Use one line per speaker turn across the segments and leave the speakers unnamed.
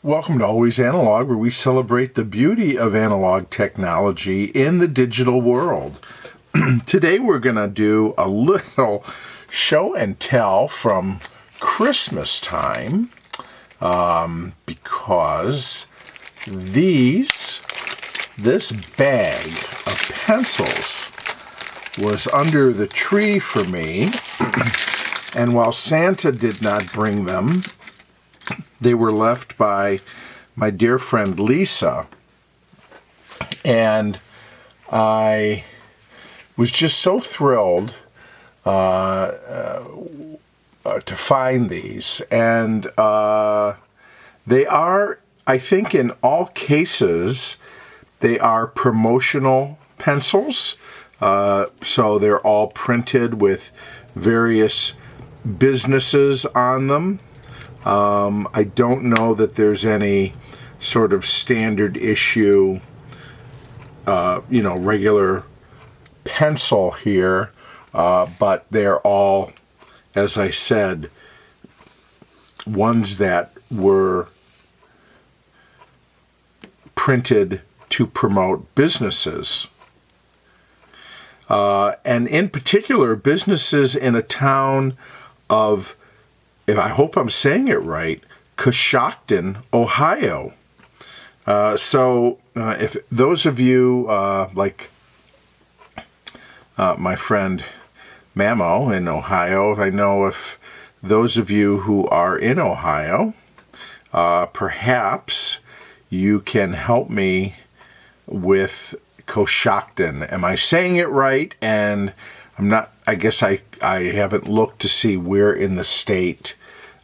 Welcome to Always Analog, where we celebrate the beauty of analog technology in the digital world. Today we're going to do a little show and tell from Christmas time because this bag of pencils was under the tree for me, and while Santa did not bring them, they were left by my dear friend Lisa, and I was just so thrilled to find these. And they are, I think in all cases, they are promotional pencils. So they're all printed with various businesses on them. I don't know that there's any sort of standard issue, regular pencil here, but they're all, as I said, ones that were printed to promote businesses. And in particular, businesses in a town of, if I hope I'm saying it right, Coshocton, Ohio. If those of you like my friend Mamo in Ohio, I know if those of you who are in Ohio, perhaps you can help me with Coshocton. Am I saying it right? And I'm not, I guess I haven't looked to see where in the state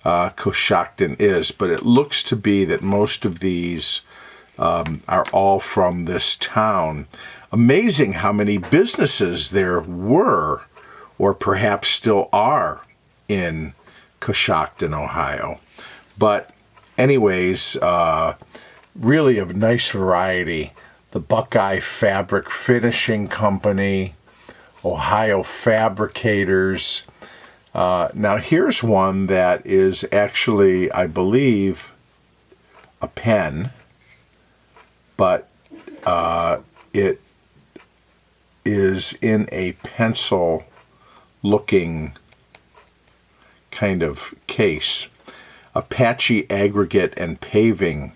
Coshocton is, but it looks to be that most of these are all from this town. Amazing how many businesses there were, or perhaps still are, in Coshocton, Ohio. But anyways, really of nice variety. The Buckeye Fabric Finishing Company, Ohio Fabricators. Now here's one that is actually, I believe, a pen, but it is in a pencil-looking kind of case. Apache Aggregate and Paving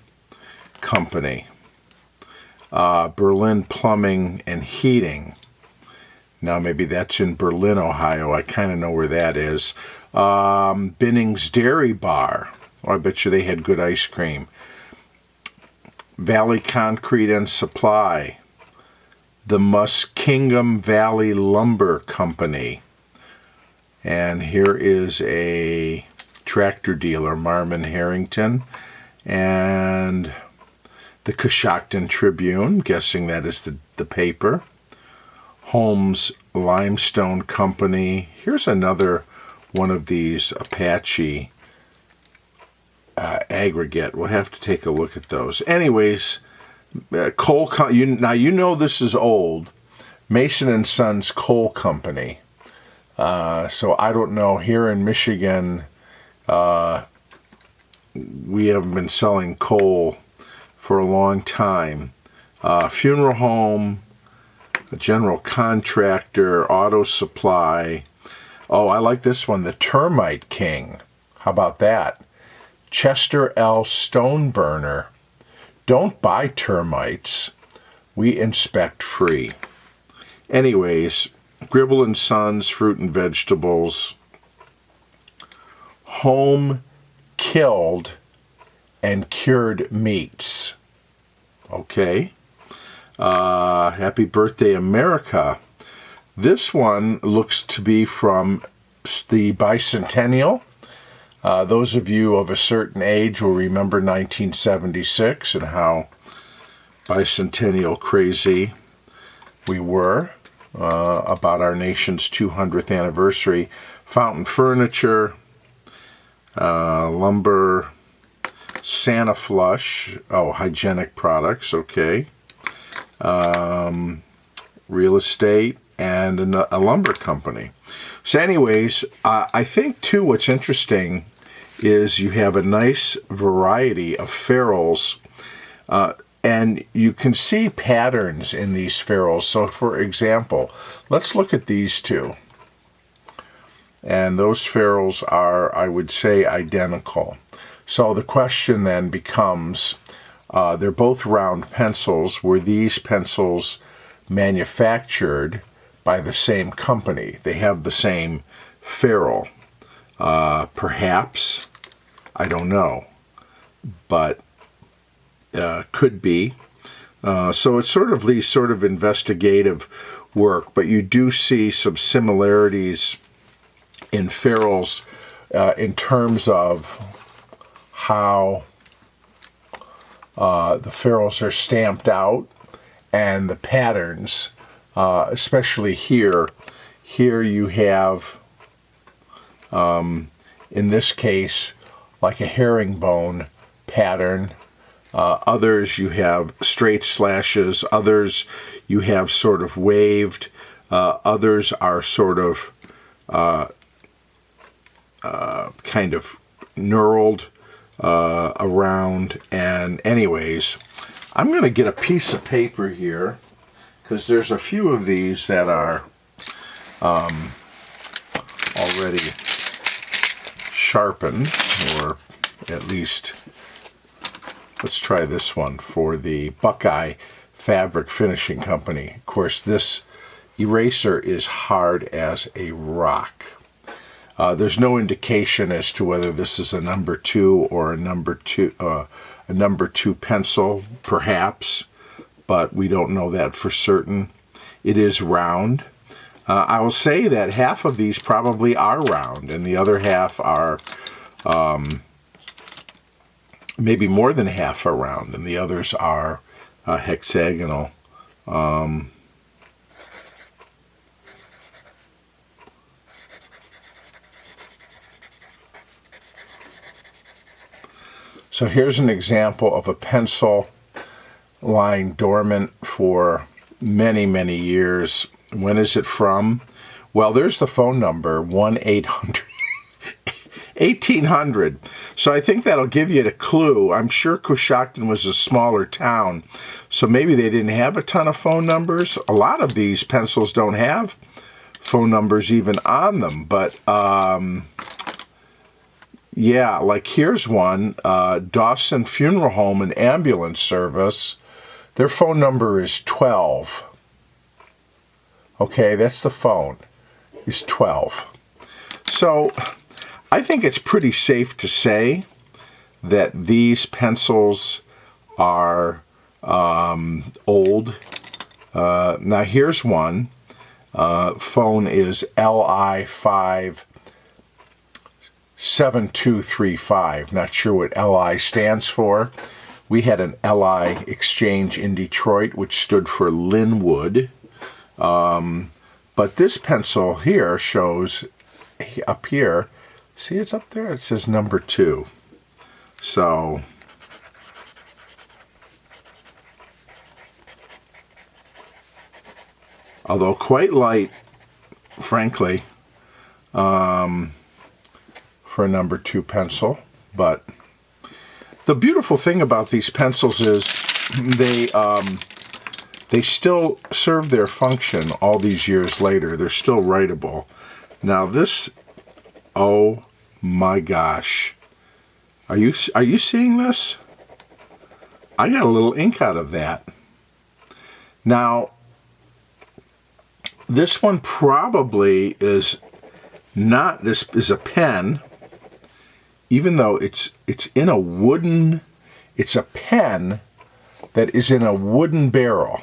Company. Berlin Plumbing and Heating. Now, maybe that's in Berlin, Ohio. I kind of know where that is. Binning's Dairy Bar. Oh, I bet you they had good ice cream. Valley Concrete and Supply. The Muskingum Valley Lumber Company. And here is a tractor dealer, Marmon Harrington. And the Coshocton Tribune, guessing that is the paper. Holmes Limestone Company. Here's another one of these Apache aggregate. We'll have to take a look at those. Anyways, now you know this is old. Mason and Sons Coal Company. So I don't know. Here in Michigan, we haven't been selling coal for a long time. Funeral home. A general contractor, auto supply. Oh, I like this one, the Termite King. How about that? Chester L. Stoneburner. Don't buy termites. We inspect free. Anyways, Gribble and Sons, Fruit and Vegetables. Home Killed and Cured Meats. Okay. Happy Birthday America. This one looks to be from the bicentennial. Those of you of a certain age will remember 1976 and how bicentennial crazy we were about our nation's 200th anniversary. Fountain Furniture, Lumber, Santa Flush, hygienic products, okay. Real estate, and a lumber company. So anyways, I think too what's interesting is you have a nice variety of ferrules, and you can see patterns in these ferrules. So for example, let's look at these two. And those ferrules are, I would say, identical. So the question then becomes, they're both round pencils. Were these pencils manufactured by the same company? They have the same ferrule. Perhaps, I don't know, but could be. So it's sort of these sort of investigative work, but you do see some similarities in ferrules in terms of how the ferrules are stamped out and the patterns, especially here. Here you have, in this case, like a herringbone pattern. Others you have straight slashes. Others you have sort of waved. Others are sort of kind of knurled around. And anyways, I'm going to get a piece of paper here because there's a few of these that are already sharpened, or at least, let's try this one for the Buckeye Fabric Finishing Company. Of course, this eraser is hard as a rock. There's no indication as to whether this is a number 2 or a number 2 pencil, perhaps, but we don't know that for certain. It is round. I will say that half of these probably are round, and the other half are maybe more than half are round, and the others are hexagonal. So here's an example of a pencil lying dormant for many, many years. When is it from? Well, there's the phone number, 1-800-1800. So I think that'll give you a clue. I'm sure Coshocton was a smaller town, so maybe they didn't have a ton of phone numbers. A lot of these pencils don't have phone numbers even on them, but yeah, like here's one, Dawson Funeral Home and Ambulance Service. Their phone number is 12. Okay, that's the phone, is 12. So I think it's pretty safe to say that these pencils are old. Now here's one. Phone is LI57235. Not sure what LI stands for. We had an LI exchange in Detroit, which stood for Linwood. But this pencil here shows up here, see it's up there? It says number 2. So although quite light, frankly, for a number 2 pencil. But the beautiful thing about these pencils is they still serve their function all these years later. They're still writable. Now this, oh my gosh. Are you seeing this? I got a little ink out of that. Now, this one probably is not, this is a pen, even though it's in a wooden, it's a pen that is in a wooden barrel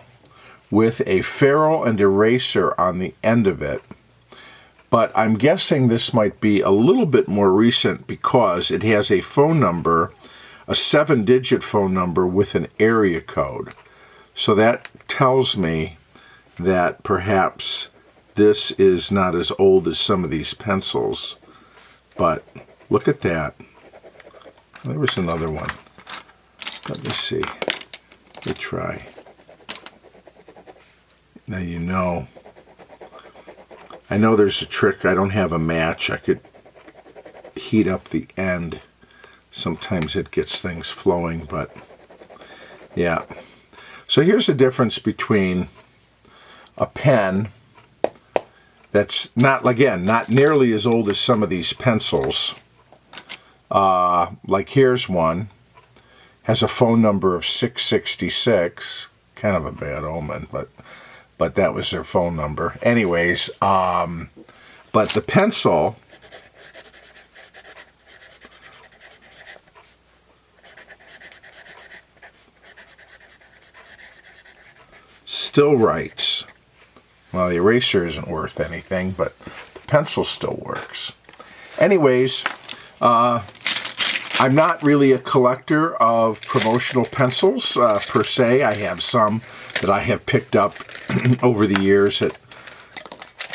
with a ferrule and eraser on the end of it. But I'm guessing this might be a little bit more recent because it has a phone number, a 7-digit phone number with an area code. So that tells me that perhaps this is not as old as some of these pencils. But look at that. There was another one. Let me see. Let me try. Now you know. I know there's a trick. I don't have a match. I could heat up the end. sometimes it gets things flowing, but yeah. So here's the difference between a pen that's not, again, not nearly as old as some of these pencils. Like here's one, has a phone number of 666, kind of a bad omen, but that was their phone number. Anyways, but the pencil still writes. Well, the eraser isn't worth anything, but the pencil still works. Anyways, I'm not really a collector of promotional pencils per se. I have some that I have picked up over the years at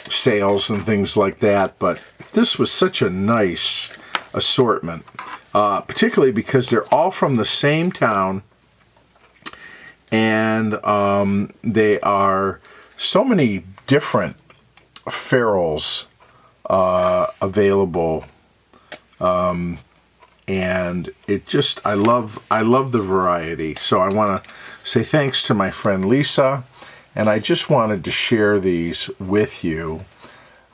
sales and things like that, but this was such a nice assortment, particularly because they're all from the same town, and they are so many different ferrules available, and it just, I love the variety. So I want to say thanks to my friend Lisa, and I just wanted to share these with you.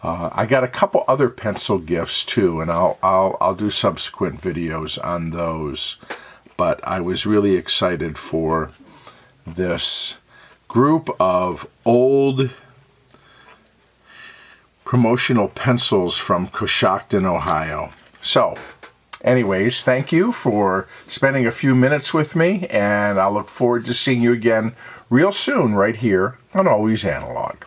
I got a couple other pencil gifts too, and I'll do subsequent videos on those. But I was really excited for this group of old promotional pencils from Coshocton, Ohio. So, anyways, thank you for spending a few minutes with me, and I look forward to seeing you again real soon right here on Always Analog.